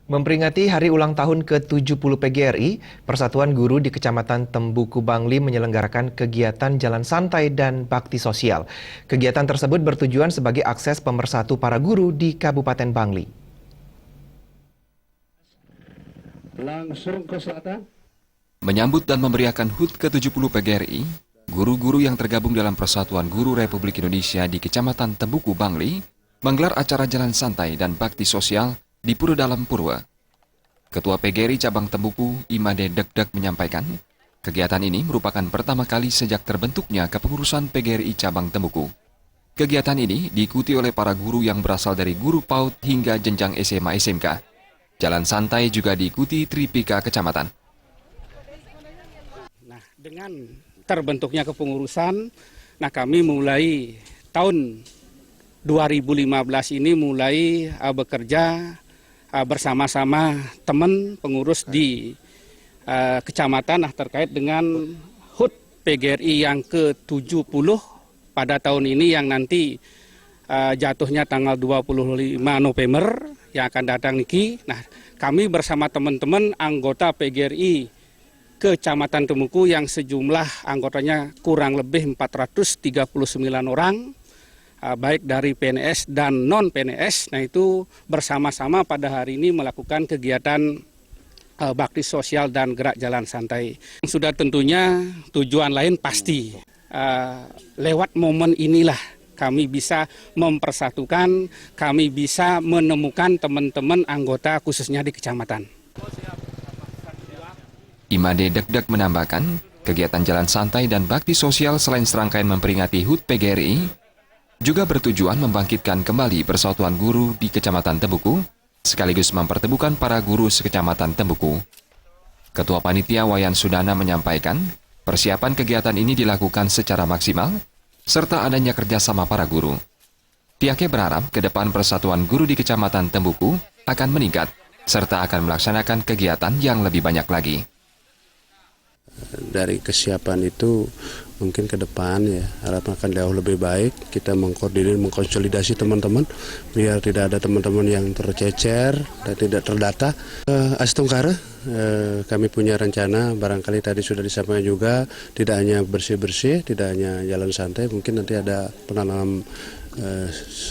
Memperingati hari ulang tahun ke-70 PGRI, Persatuan Guru di Kecamatan Tembuku Bangli menyelenggarakan kegiatan jalan santai dan bakti sosial. Kegiatan tersebut bertujuan sebagai akses pemersatu para guru di Kabupaten Bangli. Langsung ke selatan. Menyambut dan memeriahkan HUT ke-70 PGRI, guru-guru yang tergabung dalam Persatuan Guru Republik Indonesia di Kecamatan Tembuku Bangli menggelar acara jalan santai dan bakti sosial di Pura Dalam Purwa. Ketua PGRI Cabang Tembuku, Imade Dekdek menyampaikan, kegiatan ini merupakan pertama kali sejak terbentuknya kepengurusan PGRI Cabang Tembuku. Kegiatan ini diikuti oleh para guru yang berasal dari guru PAUD hingga jenjang SMA SMK. Jalan santai juga diikuti Tripika Kecamatan. Nah, dengan terbentuknya kepengurusan, kami mulai tahun 2015 ini mulai bekerja bersama-sama teman pengurus di kecamatan terkait dengan HUT PGRI yang ke-70 pada tahun ini yang nanti jatuhnya tanggal 25 November yang akan datang niki. Nah, kami bersama teman-teman anggota PGRI Kecamatan Tembuku yang sejumlah anggotanya kurang lebih 439 orang, baik dari PNS dan non-PNS, nah itu bersama-sama pada hari ini melakukan kegiatan bakti sosial dan gerak jalan santai. Sudah tentunya tujuan lain pasti, lewat momen inilah kami bisa mempersatukan, kami bisa menemukan teman-teman anggota khususnya di kecamatan. Imade Dekdek menambahkan, kegiatan jalan santai dan bakti sosial selain serangkaian memperingati HUT PGRI, juga bertujuan membangkitkan kembali persatuan guru di Kecamatan Tembuku, sekaligus mempertemukan para guru sekecamatan Tembuku. Ketua Panitia Wayan Sudana menyampaikan, persiapan kegiatan ini dilakukan secara maksimal, serta adanya kerjasama para guru. Pihaknya berharap ke depan persatuan guru di Kecamatan Tembuku akan meningkat, serta akan melaksanakan kegiatan yang lebih banyak lagi. Dari kesiapan itu mungkin ke depan ya harapan akan jauh lebih baik, kita mengkoordinir, mengkonsolidasi teman-teman biar tidak ada teman-teman yang tercecer dan tidak terdata. Astungkara kami punya rencana, barangkali tadi sudah disampaikan juga, tidak hanya bersih-bersih, tidak hanya jalan santai, mungkin nanti ada penanam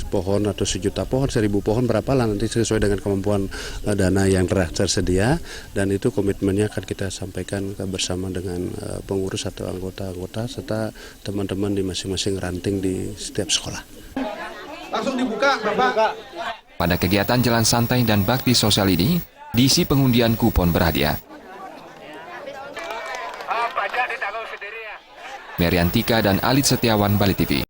pohon atau 1.000.000 pohon, 1.000 pohon, berapa lah nanti sesuai dengan kemampuan dana yang tersedia, dan itu komitmennya akan kita sampaikan bersama dengan pengurus atau anggota-anggota serta teman-teman di masing-masing ranting di setiap sekolah. Langsung dibuka, Bapak. Pada kegiatan jalan santai dan bakti sosial ini, diisi pengundian kupon berhadiah. Meriantika dan Alit Setiawan, Bali TV.